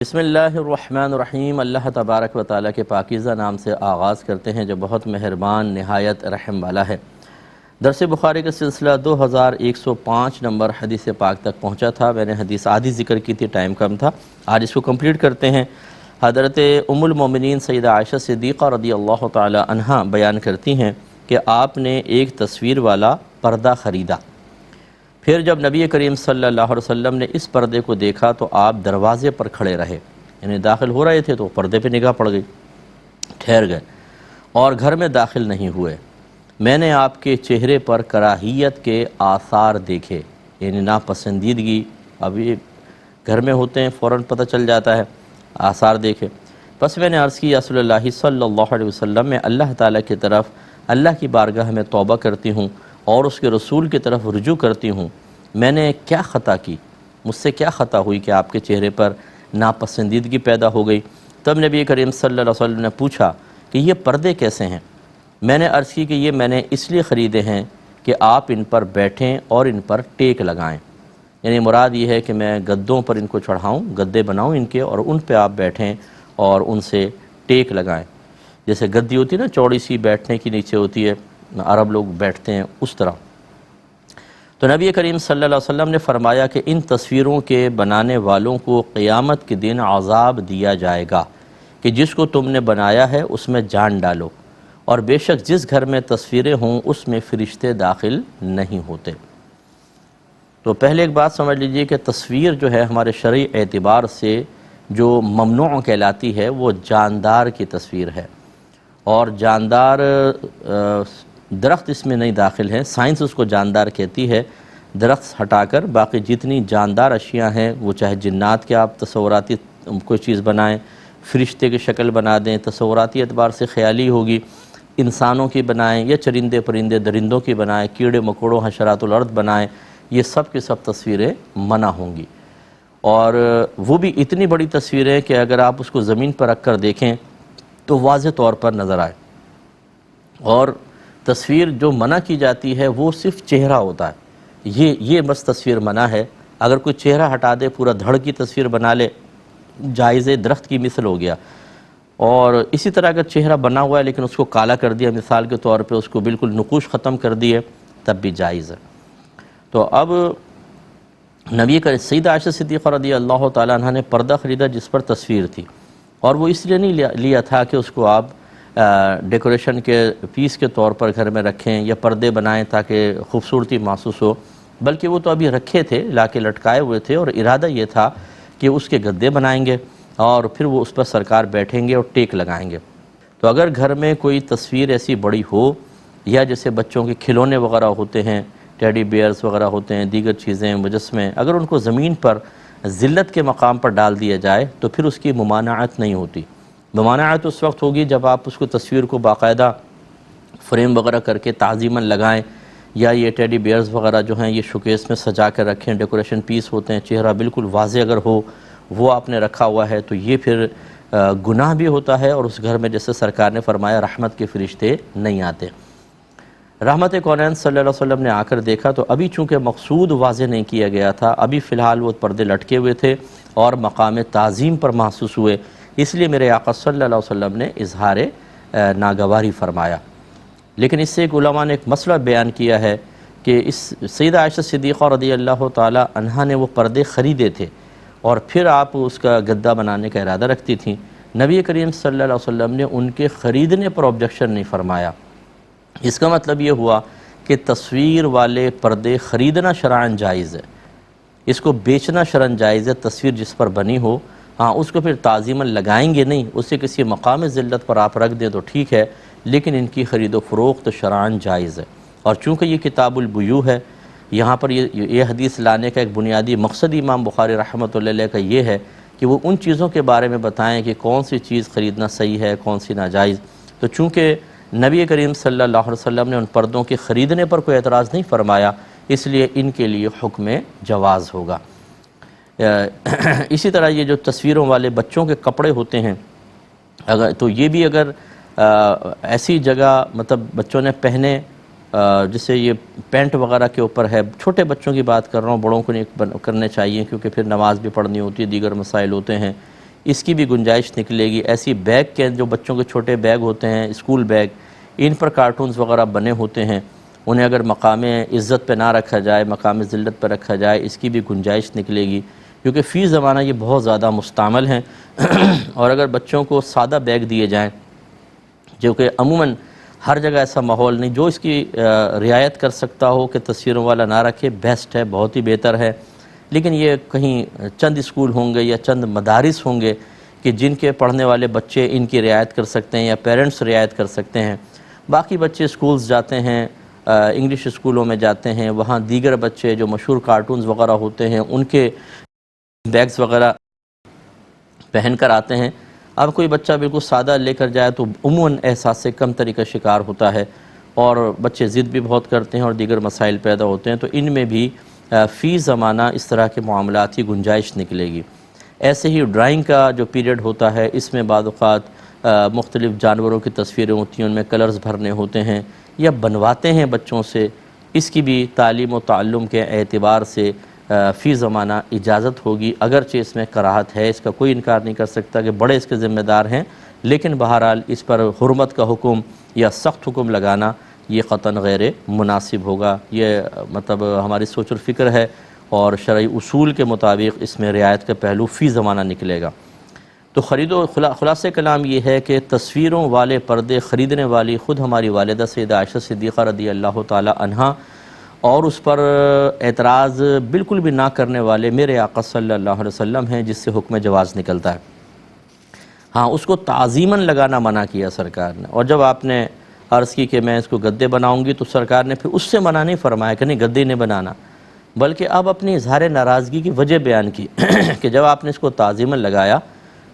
بسم اللہ الرحمن الرحیم۔ اللہ تبارک و تعالیٰ کے پاکیزہ نام سے آغاز کرتے ہیں جو بہت مہربان نہایت رحم والا ہے۔ درس بخاری کا سلسلہ 2105 نمبر حدیث پاک تک پہنچا تھا۔ میں نے حدیث آدھی ذکر کی تھی، ٹائم کم تھا، آج اس کو کمپلیٹ کرتے ہیں۔ حضرت ام المومنین سیدہ عائشہ صدیقہ رضی اللہ تعالی عنہا بیان کرتی ہیں کہ آپ نے ایک تصویر والا پردہ خریدا، پھر جب نبی کریم صلی اللہ علیہ وسلم نے اس پردے کو دیکھا تو آپ دروازے پر کھڑے رہے، یعنی داخل ہو رہے تھے تو پردے پہ نگاہ پڑ گئی، ٹھہر گئے اور گھر میں داخل نہیں ہوئے۔ میں نے آپ کے چہرے پر کراہیت کے آثار دیکھے، یعنی ناپسندیدگی، ابھی گھر میں ہوتے ہیں فوراً پتہ چل جاتا ہے، آثار دیکھے۔ بس میں نے عرض کی یا رسول اللہ صلی اللہ علیہ وسلم، میں اللہ تعالیٰ کی طرف اللہ کی بارگاہ میں توبہ کرتی ہوں اور اس کے رسول کی طرف رجوع کرتی ہوں، میں نے کیا خطا کی، مجھ سے کیا خطا ہوئی کہ آپ کے چہرے پر ناپسندیدگی پیدا ہو گئی؟ تب نبی کریم صلی اللہ علیہ وسلم نے پوچھا کہ یہ پردے کیسے ہیں؟ میں نے عرض کی کہ یہ میں نے اس لیے خریدے ہیں کہ آپ ان پر بیٹھیں اور ان پر ٹیک لگائیں، یعنی مراد یہ ہے کہ میں گدوں پر ان کو چڑھاؤں، گدے بناؤں ان کے، اور ان پہ آپ بیٹھیں اور ان سے ٹیک لگائیں۔ جیسے گدی ہوتی ہے نا، چوڑی سی بیٹھنے کی نیچے ہوتی ہے، عرب لوگ بیٹھتے ہیں اس طرح۔ تو نبی کریم صلی اللہ علیہ وسلم نے فرمایا کہ ان تصویروں کے بنانے والوں کو قیامت کے دن عذاب دیا جائے گا کہ جس کو تم نے بنایا ہے اس میں جان ڈالو، اور بے شک جس گھر میں تصویریں ہوں اس میں فرشتے داخل نہیں ہوتے۔ تو پہلے ایک بات سمجھ لیجئے کہ تصویر جو ہے ہمارے شرعی اعتبار سے جو ممنوع کہلاتی ہے وہ جاندار کی تصویر ہے، اور جاندار درخت اس میں نہیں داخل ہے، سائنس اس کو جاندار کہتی ہے۔ درخت ہٹا کر باقی جتنی جاندار اشیاء ہیں، وہ چاہے جنات کے آپ تصوراتی کوئی چیز بنائیں، فرشتے کی شکل بنا دیں، تصوراتی اعتبار سے خیالی ہوگی، انسانوں کی بنائیں یا چرندے پرندے درندوں کی بنائیں، کیڑے مکوڑوں حشرات الارض بنائیں، یہ سب کی سب تصویریں منع ہوں گی۔ اور وہ بھی اتنی بڑی تصویریں کہ اگر آپ اس کو زمین پر رکھ کر دیکھیں تو واضح طور پر نظر آئے۔ اور تصویر جو منع کی جاتی ہے وہ صرف چہرہ ہوتا ہے، یہ بس تصویر منع ہے۔ اگر کوئی چہرہ ہٹا دے، پورا دھڑ کی تصویر بنا لے، جائز درخت کی مثل ہو گیا۔ اور اسی طرح اگر چہرہ بنا ہوا ہے لیکن اس کو کالا کر دیا، مثال کے طور پہ اس کو بالکل نقوش ختم کر دیے، تب بھی جائز ہے۔ تو اب نبی کا سیدہ عائشہ صدیقہ رضی اللہ تعالیٰ عنہ نے پردہ خریدا جس پر تصویر تھی، اور وہ اس لیے نہیں لیا تھا کہ اس کو آپ ڈیکوریشن کے پیس کے طور پر گھر میں رکھیں یا پردے بنائیں تاکہ خوبصورتی محسوس ہو، بلکہ وہ تو ابھی رکھے تھے، لا کے لٹکائے ہوئے تھے، اور ارادہ یہ تھا کہ اس کے گدے بنائیں گے اور پھر وہ اس پر سرکار بیٹھیں گے اور ٹیک لگائیں گے۔ تو اگر گھر میں کوئی تصویر ایسی بڑی ہو، یا جیسے بچوں کے کھلونے وغیرہ ہوتے ہیں، ٹیڈی بیئرز وغیرہ ہوتے ہیں، دیگر چیزیں، مجسمے، اگر ان کو زمین پر ذلت کے مقام پر ڈال دیا جائے تو پھر اس کی ممانعت نہیں ہوتی۔ ممانعت اس وقت ہوگی جب آپ اس کو تصویر کو باقاعدہ فریم وغیرہ کر کے تعظیماً لگائیں، یا یہ ٹیڈی بیئرز وغیرہ جو ہیں یہ شوکیس میں سجا کر رکھیں، ڈیکوریشن پیس ہوتے ہیں، چہرہ بالکل واضح اگر ہو وہ آپ نے رکھا ہوا ہے تو یہ پھر گناہ بھی ہوتا ہے، اور اس گھر میں جیسے سرکار نے فرمایا رحمت کے فرشتے نہیں آتے۔ رحمت کونین صلی اللہ علیہ وسلم نے آ کر دیکھا تو ابھی چونکہ مقصود واضح نہیں کیا گیا تھا، ابھی فی الحال وہ پردے لٹکے ہوئے تھے اور مقام تعظیم پر محسوس ہوئے، اس لیے میرے آقا صلی اللہ علیہ وسلم نے اظہار ناگواری فرمایا۔ لیکن اس سے ایک علماء نے ایک مسئلہ بیان کیا ہے کہ اس سیدہ عائشہ صدیقہ رضی اللہ تعالی عنہا نے وہ پردے خریدے تھے اور پھر آپ اس کا گدہ بنانے کا ارادہ رکھتی تھیں، نبی کریم صلی اللہ علیہ وسلم نے ان کے خریدنے پر آبجیکشن نہیں فرمایا۔ اس کا مطلب یہ ہوا کہ تصویر والے پردے خریدنا شرعاً جائز ہے، اس کو بیچنا شرعاً جائز ہے۔ تصویر جس پر بنی ہو، ہاں اس کو پھر تعظیماً لگائیں گے نہیں، اسے کسی مقام ذلت پر آپ رکھ دیں تو ٹھیک ہے، لیکن ان کی خرید و فروخت شرعاً جائز ہے۔ اور چونکہ یہ کتاب البیوع ہے، یہاں پر یہ حدیث لانے کا ایک بنیادی مقصد امام بخاری رحمۃ اللہ علیہ کا یہ ہے کہ وہ ان چیزوں کے بارے میں بتائیں کہ کون سی چیز خریدنا صحیح ہے، کون سی ناجائز۔ تو چونکہ نبی کریم صلی اللہ علیہ وسلم نے ان پردوں کے خریدنے پر کوئی اعتراض نہیں فرمایا، اس لیے ان کے لیے حکم جواز ہوگا۔ اسی طرح یہ جو تصویروں والے بچوں کے کپڑے ہوتے ہیں، تو یہ بھی اگر ایسی جگہ مطلب بچوں نے پہنے، جسے یہ پینٹ وغیرہ کے اوپر ہے، چھوٹے بچوں کی بات کر رہا ہوں، بڑوں کو نہیں کرنے چاہیے کیونکہ پھر نماز بھی پڑھنی ہوتی ہے، دیگر مسائل ہوتے ہیں، اس کی بھی گنجائش نکلے گی۔ ایسی بیگ کے جو بچوں کے چھوٹے بیگ ہوتے ہیں اسکول بیگ، ان پر کارٹونز وغیرہ بنے ہوتے ہیں، انہیں اگر مقام عزت پہ نہ رکھا جائے، مقام ذلت پہ رکھا جائے، اس کی بھی گنجائش نکلے گی، کیونکہ فی زمانہ یہ بہت زیادہ مستعمل ہیں۔ اور اگر بچوں کو سادہ بیگ دیے جائیں، جو کہ عموماً ہر جگہ ایسا ماحول نہیں، جو اس کی رعایت کر سکتا ہو کہ تصویروں والا نہ رکھے، بیسٹ ہے، بہت ہی بہتر ہے۔ لیکن یہ کہیں چند اسکول ہوں گے یا چند مدارس ہوں گے کہ جن کے پڑھنے والے بچے ان کی رعایت کر سکتے ہیں یا پیرنٹس رعایت کر سکتے ہیں۔ باقی بچے اسکولز جاتے ہیں، انگلش اسکولوں میں جاتے ہیں، وہاں دیگر بچے جو مشہور کارٹونز وغیرہ ہوتے ہیں ان کے بیگز وغیرہ پہن کر آتے ہیں۔ اب کوئی بچہ بالکل سادہ لے کر جائے تو عموماً احساس سے کم طرح کا شکار ہوتا ہے، اور بچے ضد بھی بہت کرتے ہیں اور دیگر مسائل پیدا ہوتے ہیں، تو ان میں بھی فی زمانہ اس طرح کے معاملات کی گنجائش نکلے گی۔ ایسے ہی ڈرائنگ کا جو پیریڈ ہوتا ہے، اس میں بعض اوقات مختلف جانوروں کی تصویریں ہوتی ہیں، ان میں کلرز بھرنے ہوتے ہیں یا بنواتے ہیں بچوں سے، اس کی بھی تعلیم و تعلم کے اعتبار سے فی زمانہ اجازت ہوگی، اگرچہ اس میں کراہت ہے، اس کا کوئی انکار نہیں کر سکتا کہ بڑے اس کے ذمہ دار ہیں، لیکن بہرحال اس پر حرمت کا حکم یا سخت حکم لگانا یہ قطعاً غیر مناسب ہوگا۔ یہ مطلب ہماری سوچ و فکر ہے، اور شرعی اصول کے مطابق اس میں رعایت کا پہلو فی زمانہ نکلے گا۔ تو خلاصہ کلام یہ ہے کہ تصویروں والے پردے خریدنے والی خود ہماری والدہ سیدہ عائشہ صدیقہ رضی اللہ تعالی عنہا، اور اس پر اعتراض بالکل بھی نہ کرنے والے میرے آقا صلی اللہ علیہ وسلم ہیں، جس سے حکم جواز نکلتا ہے۔ ہاں، اس کو تعظیماً لگانا منع کیا سرکار نے، اور جب آپ نے عرض کی کہ میں اس کو گدے بناؤں گی تو سرکار نے پھر اس سے منع نہیں فرمایا کہ نہیں گدے نہیں بنانا، بلکہ اب اپنی اظہار ناراضگی کی وجہ بیان کی کہ جب آپ نے اس کو تعظیماً لگایا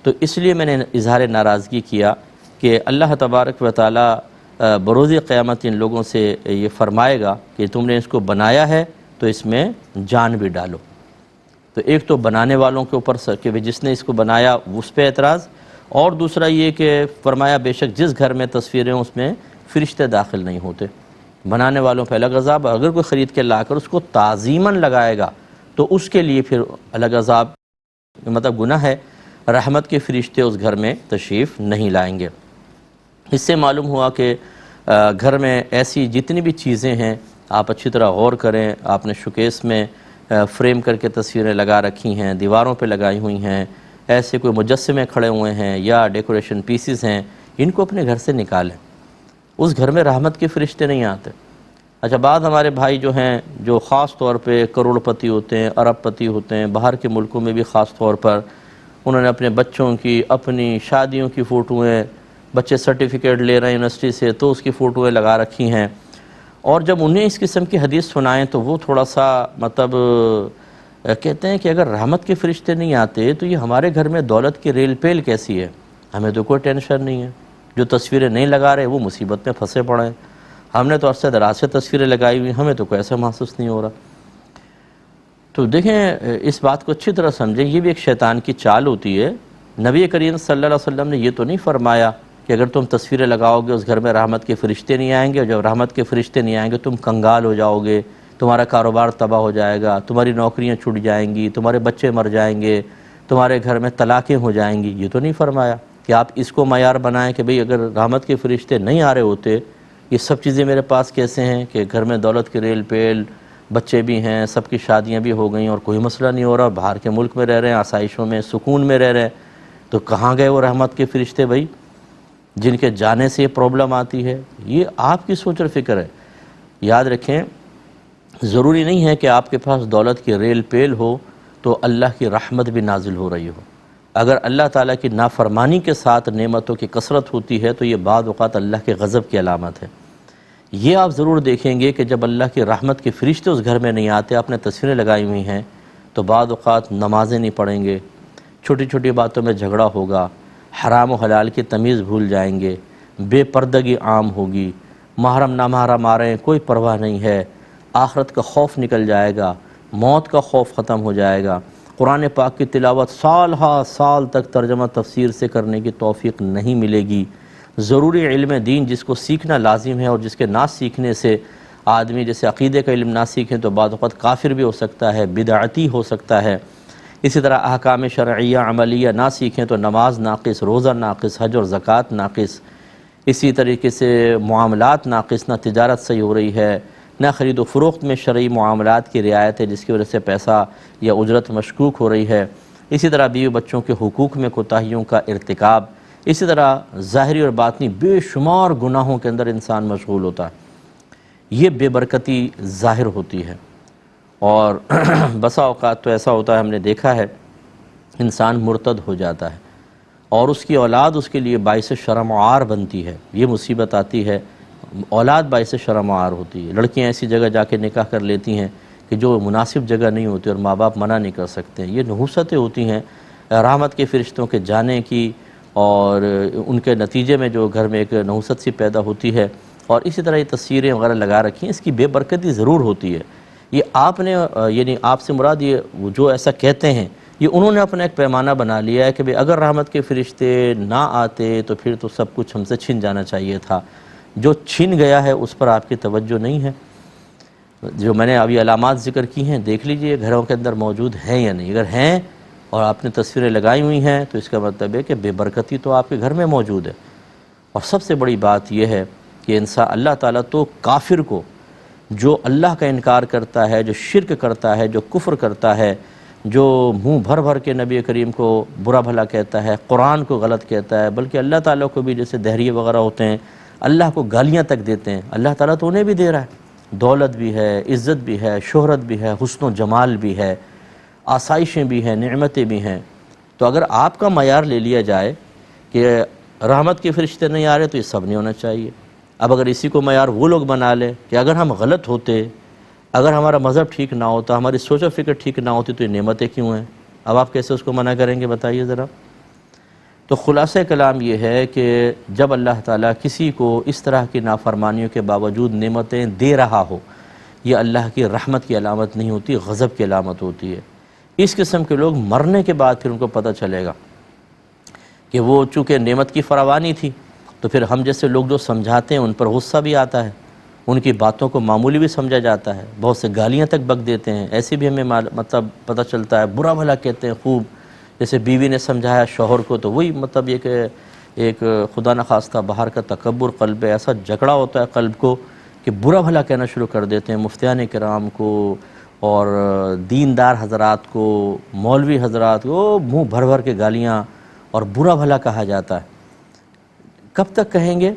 تو اس لیے میں نے اظہار ناراضگی کیا کہ اللہ تبارک و تعالی بروز قیامت ان لوگوں سے یہ فرمائے گا کہ تم نے اس کو بنایا ہے تو اس میں جان بھی ڈالو۔ تو ایک تو بنانے والوں کے اوپر کہ جس نے اس کو بنایا اس پہ اعتراض، اور دوسرا یہ کہ فرمایا بے شک جس گھر میں تصویریں اس میں فرشتے داخل نہیں ہوتے، بنانے والوں پہ الگ عذاب، اگر کوئی خرید کے لا کر اس کو تعظیماً لگائے گا تو اس کے لیے پھر الگ عذاب، مطلب گناہ ہے، رحمت کے فرشتے اس گھر میں تشریف نہیں لائیں گے۔ اس سے معلوم ہوا کہ گھر میں ایسی جتنی بھی چیزیں ہیں آپ اچھی طرح غور کریں، آپ نے شوکیس میں فریم کر کے تصویریں لگا رکھی ہیں، دیواروں پہ لگائی ہوئی ہیں، ایسے کوئی مجسمے کھڑے ہوئے ہیں یا ڈیکوریشن پیسز ہیں، ان کو اپنے گھر سے نکالیں۔ اس گھر میں رحمت کے فرشتے نہیں آتے۔ اچھا، بعض ہمارے بھائی جو ہیں جو خاص طور پہ کروڑ پتی ہوتے ہیں، ارب پتی ہوتے ہیں، باہر کے ملکوں میں بھی خاص طور پر انہوں نے اپنے بچوں کی، اپنی شادیوں کی فوٹویں، بچے سرٹیفکیٹ لے رہے ہیں یونیورسٹی سے تو اس کی فوٹویں لگا رکھی ہیں، اور جب انہیں اس قسم کی حدیث سنائیں تو وہ تھوڑا سا مطلب کہتے ہیں کہ اگر رحمت کے فرشتے نہیں آتے تو یہ ہمارے گھر میں دولت کی ریل پیل کیسی ہے؟ ہمیں تو کوئی ٹینشن نہیں ہے، جو تصویریں نہیں لگا رہے وہ مصیبت میں پھنسے پڑے ہیں، ہم نے تو عرصہ دراز سے تصویریں لگائی ہوئی، ہمیں تو کوئی ایسا محسوس نہیں ہو رہا۔ تو دیکھیں، اس بات کو اچھی طرح سمجھیں، یہ بھی ایک شیطان کی چال ہوتی ہے۔ نبی کریم صلی اللہ علیہ وسلم نے یہ تو نہیں فرمایا کہ اگر تم تصویریں لگاؤ گے اس گھر میں رحمت کے فرشتے نہیں آئیں گے، اور جب رحمت کے فرشتے نہیں آئیں گے تم کنگال ہو جاؤ گے، تمہارا کاروبار تباہ ہو جائے گا، تمہاری نوکریاں چھوٹ جائیں گی، تمہارے بچے مر جائیں گے، تمہارے گھر میں طلاقیں ہو جائیں گی۔ یہ تو نہیں فرمایا کہ آپ اس کو معیار بنائیں کہ بھئی اگر رحمت کے فرشتے نہیں آ رہے ہوتے، یہ سب چیزیں میرے پاس کیسے ہیں کہ گھر میں دولت کی ریل پیل، بچے بھی ہیں، سب کی شادیاں بھی ہو گئیں اور کوئی مسئلہ نہیں ہو رہا، باہر کے ملک میں رہ رہے ہیں، آسائشوں میں، سکون میں رہ رہے ہیں، تو کہاں گئے وہ رحمت کے فرشتے بھائی جن کے جانے سے یہ پرابلم آتی ہے؟ یہ آپ کی سوچ اور فکر ہے۔ یاد رکھیں، ضروری نہیں ہے کہ آپ کے پاس دولت کی ریل پیل ہو تو اللہ کی رحمت بھی نازل ہو رہی ہو۔ اگر اللہ تعالیٰ کی نافرمانی کے ساتھ نعمتوں کی کثرت ہوتی ہے تو یہ بعض اوقات اللہ کے غضب کی علامت ہے۔ یہ آپ ضرور دیکھیں گے کہ جب اللہ کی رحمت کے فرشتے اس گھر میں نہیں آتے، آپ نے تصویریں لگائی ہوئی ہیں، تو بعض اوقات نمازیں نہیں پڑھیں گے، چھوٹی چھوٹی باتوں میں جھگڑا ہوگا، حرام و حلال کی تمیز بھول جائیں گے، بے پردگی عام ہوگی، محرم نامحرم آ رہے ہیں کوئی پرواہ نہیں ہے، آخرت کا خوف نکل جائے گا، موت کا خوف ختم ہو جائے گا، قرآن پاک کی تلاوت سال ہا سال تک ترجمہ تفسیر سے کرنے کی توفیق نہیں ملے گی۔ ضروری علم دین جس کو سیکھنا لازم ہے، اور جس کے نہ سیکھنے سے آدمی جیسے عقیدے کا علم نہ سیکھیں تو بعض اوقات کافر بھی ہو سکتا ہے، بدعتی ہو سکتا ہے، اسی طرح احکام شرعیہ عملیہ نہ سیکھیں تو نماز ناقص، روزہ ناقص، حج اور زکوٰۃ ناقص، اسی طریقے سے معاملات ناقص، نہ تجارت صحیح ہو رہی ہے، نہ خرید و فروخت میں شرعی معاملات کی رعایت ہے جس کی وجہ سے پیسہ یا اجرت مشکوک ہو رہی ہے، اسی طرح بیوی بچوں کے حقوق میں کوتاہیوں کا ارتکاب، اسی طرح ظاہری اور باطنی بے شمار گناہوں کے اندر انسان مشغول ہوتا ہے۔ یہ بے برکتی ظاہر ہوتی ہے، اور بسا اوقات تو ایسا ہوتا ہے، ہم نے دیکھا ہے، انسان مرتد ہو جاتا ہے اور اس کی اولاد اس کے لیے باعث شرم و عار بنتی ہے۔ یہ مصیبت آتی ہے، اولاد باعث شرم و عار ہوتی ہے۔ لڑکیاں ایسی جگہ جا کے نکاح کر لیتی ہیں کہ جو مناسب جگہ نہیں ہوتی اور ماں باپ منع نہیں کر سکتے ہیں۔ یہ نحوستیں ہوتی ہیں رحمت کے فرشتوں کے جانے کی، اور ان کے نتیجے میں جو گھر میں ایک نحوست سی پیدا ہوتی ہے، اور اسی طرح یہ تصویریں وغیرہ لگا رکھی ہیں، اس کی بے برکتی ضرور ہوتی ہے۔ یہ آپ نے یعنی آپ سے مراد یہ جو ایسا کہتے ہیں، یہ انہوں نے اپنا ایک پیمانہ بنا لیا ہے کہ اگر رحمت کے فرشتے نہ آتے تو پھر تو سب کچھ ہم سے چھن جانا چاہیے تھا۔ جو چھن گیا ہے اس پر آپ کی توجہ نہیں ہے۔ جو میں نے ابھی علامات ذکر کی ہیں، دیکھ لیجئے گھروں کے اندر موجود ہیں یا نہیں۔ اگر ہیں اور آپ نے تصویریں لگائی ہوئی ہیں تو اس کا مطلب ہے کہ بے برکتی تو آپ کے گھر میں موجود ہے۔ اور سب سے بڑی بات یہ ہے کہ انسان اللہ تعالیٰ تو کافر کو، جو اللہ کا انکار کرتا ہے، جو شرک کرتا ہے، جو کفر کرتا ہے، جو منہ بھر بھر کے نبی کریم کو برا بھلا کہتا ہے، قرآن کو غلط کہتا ہے، بلکہ اللہ تعالیٰ کو بھی جیسے دہریے وغیرہ ہوتے ہیں اللہ کو گالیاں تک دیتے ہیں، اللہ تعالیٰ تو انہیں بھی دے رہا ہے، دولت بھی ہے، عزت بھی ہے، شہرت بھی ہے، حسن و جمال بھی ہے، آسائشیں بھی ہیں، نعمتیں بھی ہیں۔ تو اگر آپ کا معیار لے لیا جائے کہ رحمت کے فرشتے نہیں آ رہے تو یہ سب نہیں ہونا چاہیے۔ اب اگر اسی کو معیار وہ لوگ بنا لیں کہ اگر ہم غلط ہوتے، اگر ہمارا مذہب ٹھیک نہ ہوتا، ہماری سوچ و فکر ٹھیک نہ ہوتی تو یہ نعمتیں کیوں ہیں؟ اب آپ کیسے اس کو منع کریں گے بتائیے ذرا۔ تو خلاصہ کلام یہ ہے کہ جب اللہ تعالیٰ کسی کو اس طرح کی نافرمانیوں کے باوجود نعمتیں دے رہا ہو، یہ اللہ کی رحمت کی علامت نہیں ہوتی، غضب کی علامت ہوتی ہے۔ اس قسم کے لوگ مرنے کے بعد پھر ان کو پتہ چلے گا کہ وہ چونکہ نعمت کی فراوانی تھی، تو پھر ہم جیسے لوگ جو سمجھاتے ہیں ان پر غصہ بھی آتا ہے، ان کی باتوں کو معمولی بھی سمجھا جاتا ہے، بہت سے گالیاں تک بک دیتے ہیں، ایسے بھی ہمیں مطلب پتہ چلتا ہے، برا بھلا کہتے ہیں خوب۔ جیسے بیوی نے سمجھایا شوہر کو تو وہی مطلب یہ کہ ایک خدا نخواستہ باہر کا تکبر قلب ہے، ایسا جکڑا ہوتا ہے قلب کو کہ برا بھلا کہنا شروع کر دیتے ہیں مفتیان کرام کو اور دیندار حضرات کو، مولوی حضرات کو، منہ بھر بھر کے گالیاں اور برا بھلا کہا جاتا ہے۔ کب تک کہیں گے؟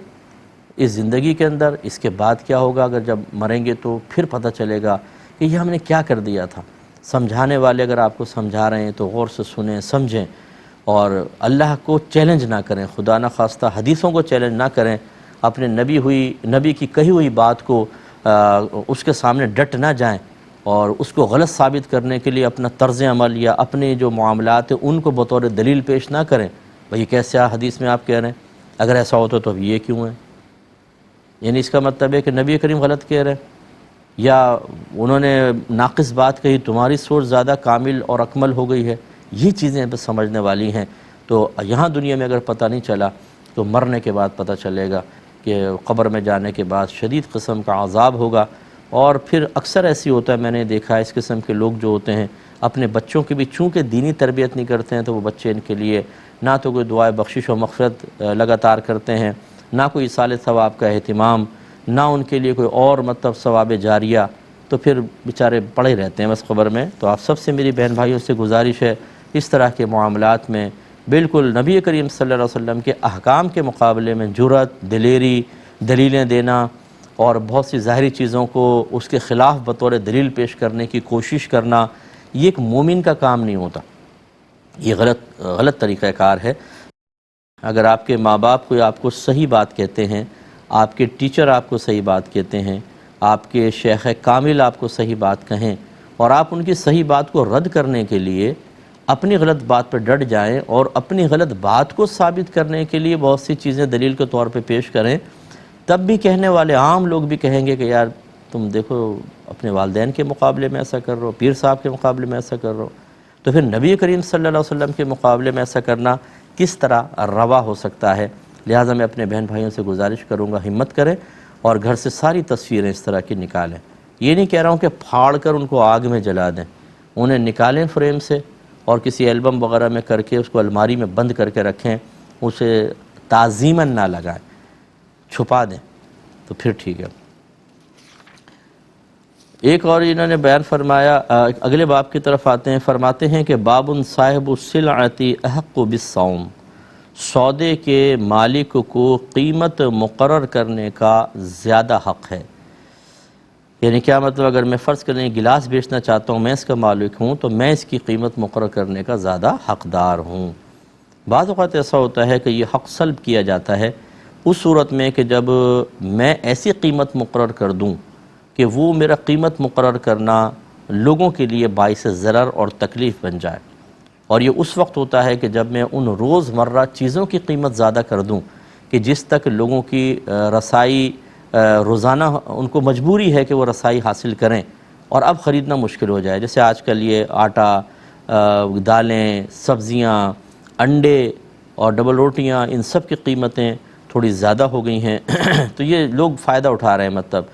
اس زندگی کے اندر، اس کے بعد کیا ہوگا؟ اگر جب مریں گے تو پھر پتہ چلے گا کہ یہ ہم نے کیا کر دیا تھا۔ سمجھانے والے اگر آپ کو سمجھا رہے ہیں تو غور سے سنیں، سمجھیں، اور اللہ کو چیلنج نہ کریں، خدا نخواستہ حدیثوں کو چیلنج نہ کریں، اپنے نبی کی کہی ہوئی بات کو اس کے سامنے ڈٹ نہ جائیں اور اس کو غلط ثابت کرنے کے لیے اپنا طرز عمل یا اپنے جو معاملات ہیں ان کو بطور دلیل پیش نہ کریں۔ بھئی کیسے حدیث میں آپ کہہ رہے ہیں؟ اگر ایسا ہوتا تو اب یہ کیوں ہے؟ یعنی اس کا مطلب ہے کہ نبی کریم غلط کہہ رہے ہیں، یا انہوں نے ناقص بات کہی، تمہاری سوچ زیادہ کامل اور اکمل ہو گئی ہے۔ یہ چیزیں بس سمجھنے والی ہیں۔ تو یہاں دنیا میں اگر پتہ نہیں چلا تو مرنے کے بعد پتہ چلے گا کہ قبر میں جانے کے بعد شدید قسم کا عذاب ہوگا۔ اور پھر اکثر ایسی ہوتا ہے، میں نے دیکھا ہے اس قسم کے لوگ جو ہوتے ہیں اپنے بچوں کی بھی چونکہ دینی تربیت نہیں کرتے ہیں تو وہ بچے ان کے لیے نہ تو کوئی دعائے بخشش و مغفرت لگاتار کرتے ہیں، نہ کوئی اصالہ ثواب کا اہتمام، نہ ان کے لیے کوئی اور مطلب ثواب جاریہ، تو پھر بیچارے پڑے رہتے ہیں بس قبر میں۔ تو آپ سب سے میری بہن بھائیوں سے گزارش ہے، اس طرح کے معاملات میں بالکل نبی کریم صلی اللہ علیہ وسلم کے احکام کے مقابلے میں جرأت، دلیری، دلیلیں دینا اور بہت سی ظاہری چیزوں کو اس کے خلاف بطور دلیل پیش کرنے کی کوشش کرنا، یہ ایک مومن کا کام نہیں ہوتا، یہ غلط طریقہ کار ہے۔ اگر آپ کے ماں باپ کوئی آپ کو صحیح بات کہتے ہیں، آپ کے ٹیچر آپ کو صحیح بات کہتے ہیں، آپ کے شیخ کامل آپ کو صحیح بات کہیں، اور آپ ان کی صحیح بات کو رد کرنے کے لیے اپنی غلط بات پر ڈٹ جائیں اور اپنی غلط بات کو ثابت کرنے کے لیے بہت سی چیزیں دلیل کے طور پہ پیش کریں، تب بھی کہنے والے عام لوگ بھی کہیں گے کہ یار تم دیکھو اپنے والدین کے مقابلے میں ایسا کر رہے ہو، پیر صاحب کے مقابلے میں ایسا کر رہے ہو، تو پھر نبی کریم صلی اللہ علیہ وسلم کے مقابلے میں ایسا کرنا کس طرح روا ہو سکتا ہے؟ لہٰذا میں اپنے بہن بھائیوں سے گزارش کروں گا ہمت کریں اور گھر سے ساری تصویریں اس طرح کی نکالیں۔ یہ نہیں کہہ رہا ہوں کہ پھاڑ کر ان کو آگ میں جلا دیں، انہیں نکالیں فریم سے اور کسی ایلبم وغیرہ میں کر کے اس کو الماری میں بند کر کے رکھیں، اسے تعظیماً نہ لگائیں، چھپا دیں تو پھر ٹھیک ہے۔ ایک اور انہوں نے بیان فرمایا، اگلے باب کی طرف آتے ہیں، فرماتے ہیں کہ باب صاحب السلعۃ احق بالصوم، سودے کے مالک کو قیمت مقرر کرنے کا زیادہ حق ہے۔ یعنی کیا مطلب، اگر میں فرض کریں گلاس بیچنا چاہتا ہوں، میں اس کا مالک ہوں، تو میں اس کی قیمت مقرر کرنے کا زیادہ حقدار ہوں۔ بعض اوقات ایسا ہوتا ہے کہ یہ حق سلب کیا جاتا ہے اس صورت میں کہ جب میں ایسی قیمت مقرر کر دوں کہ وہ میرا قیمت مقرر کرنا لوگوں کے لیے باعث ضرر اور تکلیف بن جائے، اور یہ اس وقت ہوتا ہے کہ جب میں ان روز مرہ چیزوں کی قیمت زیادہ کر دوں کہ جس تک لوگوں کی رسائی روزانہ ان کو مجبوری ہے کہ وہ رسائی حاصل کریں، اور اب خریدنا مشکل ہو جائے۔ جیسے آج کل یہ آٹا، دالیں، سبزیاں، انڈے اور ڈبل روٹیاں، ان سب کی قیمتیں تھوڑی زیادہ ہو گئی ہیں تو یہ لوگ فائدہ اٹھا رہے ہیں، مطلب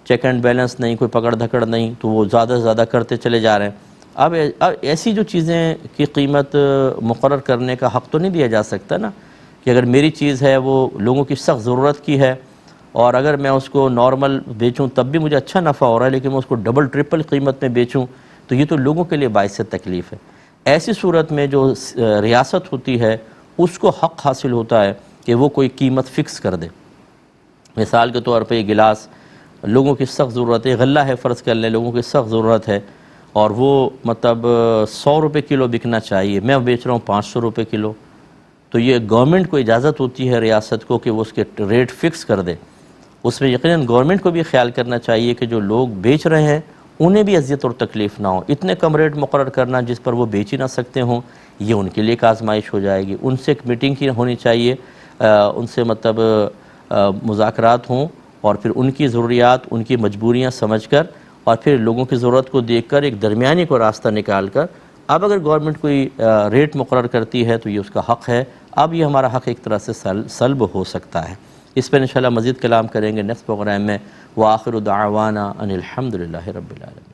چیک اینڈ بیلنس نہیں، کوئی پکڑ دھکڑ نہیں، تو وہ زیادہ سے زیادہ کرتے چلے جا رہے ہیں۔ اب ایسی جو چیزیں کی قیمت مقرر کرنے کا حق تو نہیں دیا جا سکتا نا، کہ اگر میری چیز ہے وہ لوگوں کی سخت ضرورت کی ہے، اور اگر میں اس کو نارمل بیچوں تب بھی مجھے اچھا نفع ہو رہا ہے، لیکن میں اس کو ڈبل ٹرپل قیمت میں بیچوں تو یہ تو لوگوں کے لیے باعث تکلیف ہے۔ ایسی صورت میں جو ریاست ہوتی ہے اس کو حق حاصل ہوتا ہے کہ وہ کوئی قیمت فکس کر دے۔ مثال کے طور پہ یہ گلاس لوگوں کی سخت ضرورت ہے، غلہ ہے فرض کر لیں، لوگوں کی سخت ضرورت ہے، اور وہ مطلب 100 روپے کلو بکنا چاہیے، میں بیچ رہا ہوں 500 روپے کلو، تو یہ گورنمنٹ کو اجازت ہوتی ہے ریاست کو کہ وہ اس کے ریٹ فکس کر دے۔ اس میں یقیناً گورنمنٹ کو بھی خیال کرنا چاہیے کہ جو لوگ بیچ رہے ہیں انہیں بھی اذیت اور تکلیف نہ ہو۔ اتنے کم ریٹ مقرر کرنا جس پر وہ بیچ ہی نہ سکتے ہوں، یہ ان کے لیے ایک آزمائش ہو جائے گی۔ ان سے ایک میٹنگ کی ہونی چاہیے، ان سے مطلب مذاکرات ہوں، اور پھر ان کی ضروریات، ان کی مجبوریاں سمجھ کر، اور پھر لوگوں کی ضرورت کو دیکھ کر ایک درمیانی کو راستہ نکال کر، اب اگر گورنمنٹ کوئی ریٹ مقرر کرتی ہے تو یہ اس کا حق ہے، اب یہ ہمارا حق ایک طرح سے سلب ہو سکتا ہے۔ اس پر انشاءاللہ مزید کلام کریں گے نیکسٹ پروگرام میں۔ وآخر دعوانا ان الحمدللہ رب العالمین۔